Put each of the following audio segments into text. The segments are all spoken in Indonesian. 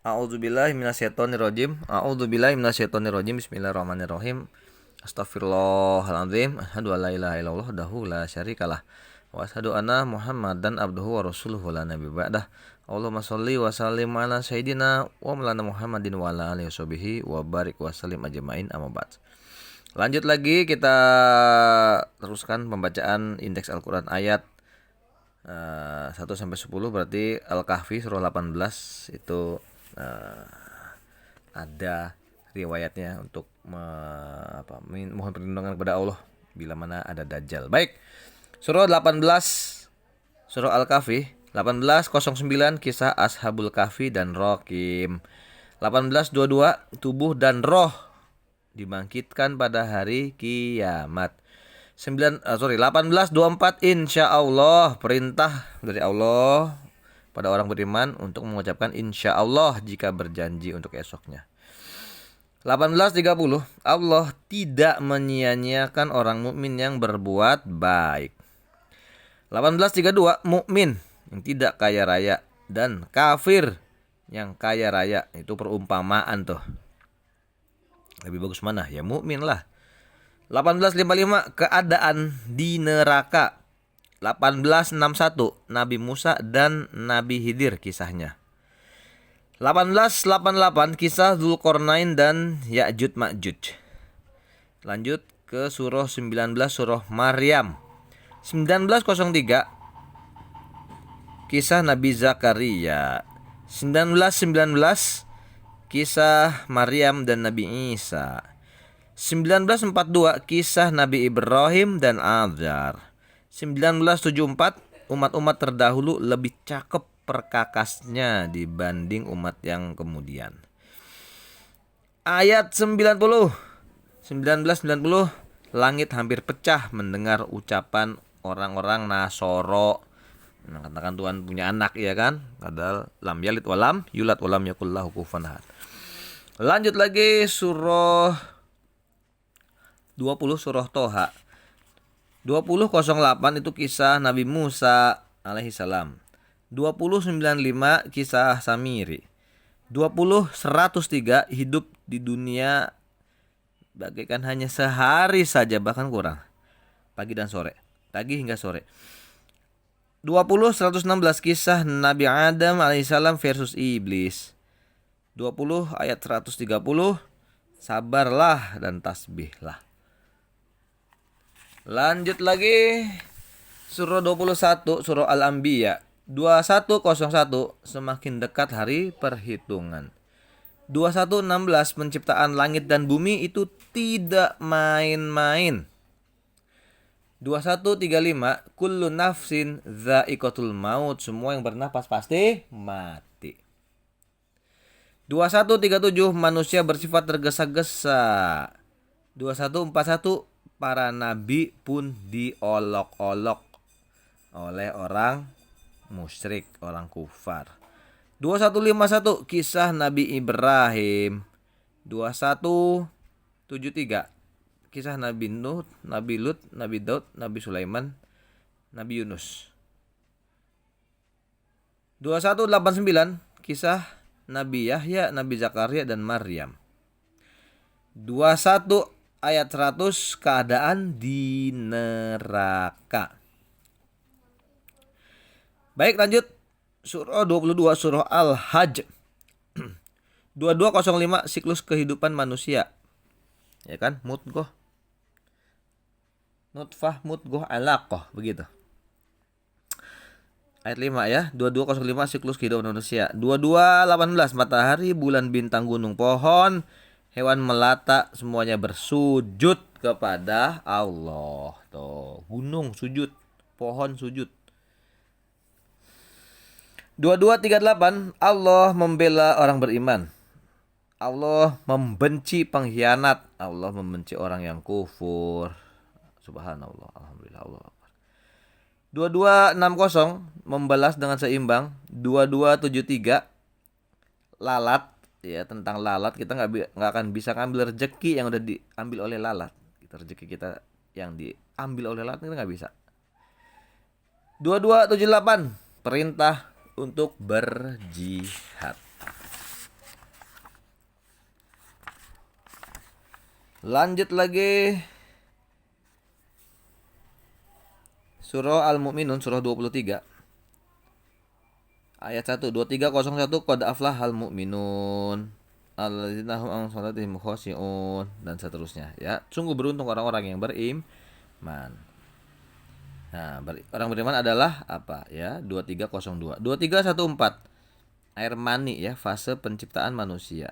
A'udzubillahi minasyaitonirrajim. A'udzubillahi minasyaitonirrajim. Bismillahirrahmanirrahim. Astaghfirullahaladzim. Asyhadu an la ilaha illallah wahdahu la syarikalah. Wa asyhadu anna Muhammadan abduhu wa rasuluhu la nabiyya ba'dah. Allahumma sholli wa sallim ala sayyidina wa maulana Muhammadin wa ala alihi washabihi wa barik wa sallim ajmain amma ba'd. Lanjut lagi kita teruskan pembacaan indeks Al-Qur'an ayat 1 sampai 10, berarti Al-Kahfi surah 18 itu ada riwayatnya untuk mohon perlindungan kepada Allah bila mana ada Dajjal. Baik. Surah 18 Surah Al-Kahfi 18:09 kisah Ashabul Kahfi dan Rokim. 18:22 tubuh dan roh dibangkitkan pada hari kiamat. 18:24 insya Allah, perintah dari Allah pada orang beriman untuk mengucapkan insya Allah jika berjanji untuk esoknya. 18:30 Allah tidak menyia-nyiakan orang mukmin yang berbuat baik. 18:32 mukmin yang tidak kaya raya dan kafir yang kaya raya, itu perumpamaan tuh. Lebih bagus mana? Ya mukmin lah. 18:55 keadaan di neraka. 18:61 Nabi Musa dan Nabi Khidir kisahnya. 18:88 kisah Dzulqarnain dan Ya'juj Ma'juj. Lanjut ke surah 19 surah Maryam. 19:03 kisah Nabi Zakaria. 19:19 kisah Maryam dan Nabi Isa. 19:42 kisah Nabi Ibrahim dan Azar. 19:74 umat-umat terdahulu lebih cakep perkakasnya dibanding umat yang kemudian. Ayat 1990 langit hampir pecah mendengar ucapan orang-orang Nasoro. Katakan Tuhan punya anak, ya kan? Padahal lam yalid walam yulad walam yakul lahu kufuwan ahad. Lanjut lagi surah 20 surah Toha. 20:08 itu kisah Nabi Musa alaihissalam. 20:95 kisah Samiri. 20:103 hidup di dunia bagaikan hanya sehari saja, bahkan kurang. Pagi dan sore, pagi hingga sore. 20:116 kisah Nabi Adam alaihissalam versus iblis. 20 ayat 130 sabarlah dan tasbihlah. Lanjut lagi surah 21 surah Al-Anbiya. 21:01 semakin dekat hari perhitungan. 21:16 penciptaan langit dan bumi itu tidak main-main. 21:35 kullu nafsin dha'iqatul maut, semua yang bernafas pasti mati. 21:37 manusia bersifat tergesa-gesa. 21:41 para nabi pun diolok-olok oleh orang musyrik, orang kufar. 21:51 kisah Nabi Ibrahim. 21:73 kisah Nabi Nuh, Nabi Lut, Nabi Daud, Nabi Sulaiman, Nabi Yunus. 21:89 kisah Nabi Yahya, Nabi Zakaria dan Maryam. 21 ayat 100 keadaan di neraka. Baik, lanjut surah 22 surah Al-Hajj. 22:05 siklus kehidupan manusia. Ya kan? Mudghah, nutfah, mudghah, alaqah, begitu. Ayat 5 ya. 22:05 siklus kehidupan manusia. 22:18 matahari, bulan, bintang, gunung, pohon, hewan melata semuanya bersujud kepada Allah. Tuh, gunung sujud, pohon sujud. 22:38 Allah membela orang beriman. Allah membenci pengkhianat. Allah membenci orang yang kufur. Subhanallah, alhamdulillah, Allah akbar. 22:60 membalas dengan seimbang. 22:73 lalat. Ya, tentang lalat, kita nggak akan bisa ngambil rezeki yang udah diambil oleh lalat. Rezeki kita yang diambil oleh lalat kita nggak bisa. 22:78 perintah untuk berjihad. Lanjut lagi. Surah Al-Mu'minun surah 23 ayat 1 2301 qad aflahal mu'minun alladzina hum an salatihim khashi'un dan seterusnya ya. Sungguh beruntung orang-orang yang beriman. Nah, orang beriman adalah apa ya? 2302. 2314. Air mani ya, fase penciptaan manusia.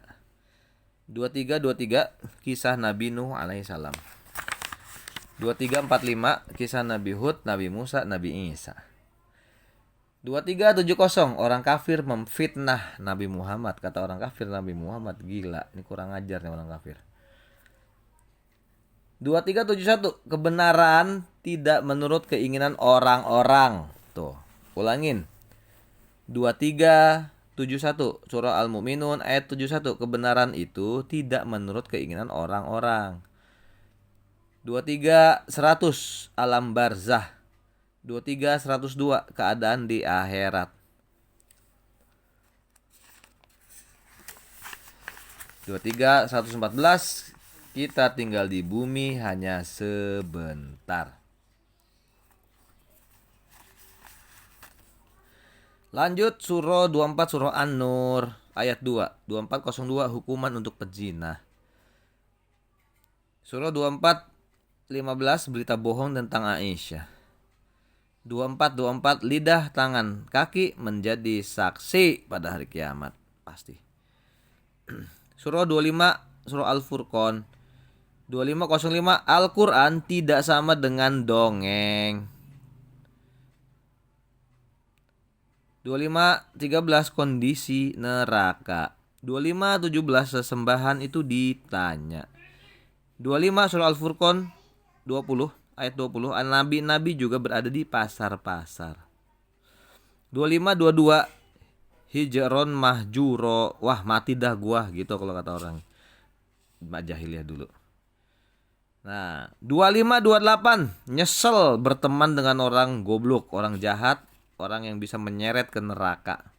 2323 kisah Nabi Nuh alaihissalam. 2345 kisah Nabi Hud, Nabi Musa, Nabi Isa. 2370 orang kafir memfitnah Nabi Muhammad. Kata orang kafir Nabi Muhammad gila, ini kurang ajar nih orang kafir. 2371 kebenaran tidak menurut keinginan orang-orang. Tuh, ulangin. 2371 surah Al-Mu'minun ayat 71 kebenaran itu tidak menurut keinginan orang-orang. 23:100 alam barzah. 23:102 keadaan di akhirat. 23:114 kita tinggal di bumi hanya sebentar. Lanjut surah 24 surah An-Nur ayat 2 2402 hukuman untuk pezina. Surah 24:15 berita bohong tentang Aisyah. 24:24 lidah, tangan, kaki menjadi saksi pada hari kiamat pasti. Surah 25 surah Al-Furqan 25:05 Al-Quran tidak sama dengan dongeng. 25:13 kondisi neraka. 25:17 sesembahan itu ditanya. 25 surah Al-Furqan 20 ayat 20 nabi-nabi juga berada di pasar-pasar. 25:22 hijron mahjuro, wah mati dah gua gitu kalau kata orang jahiliyah dulu. Nah, 25:28 nyesel berteman dengan orang goblok, orang jahat, orang yang bisa menyeret ke neraka.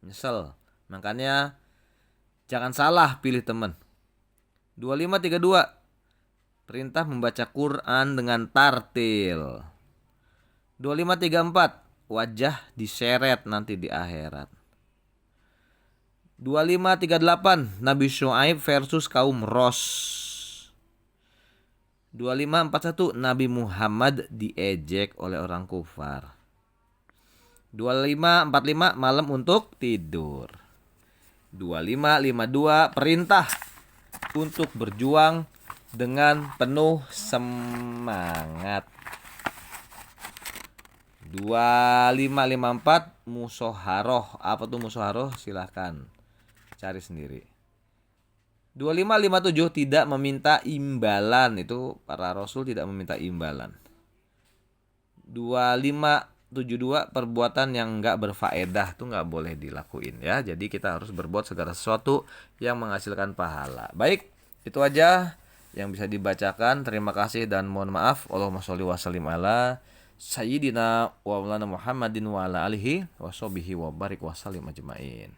Nyesel. Makanya jangan salah pilih teman. 25:32 perintah membaca Quran dengan tartil. 25:34 wajah diseret nanti di akhirat. 25:38 Nabi Syuaib versus kaum Ros. 25:41 Nabi Muhammad diejek oleh orang kufar. 25:45 malam untuk tidur. 25:52 perintah untuk berjuang dengan penuh semangat. 25:54 musyawarah. Apa tuh musyawarah? Silahkan cari sendiri. 25:57 tidak meminta imbalan. Itu para rasul tidak meminta imbalan. 25:72 perbuatan yang enggak berfaedah tuh enggak boleh dilakuin ya. Jadi kita harus berbuat segala sesuatu yang menghasilkan pahala. Baik, itu aja yang bisa dibacakan. Terima kasih dan mohon maaf. Allahumma sholli wa sallim ala sayyidina wa maulana Muhammadin wa ala alihi wa sahbihi wa barik wa sallim ajmain.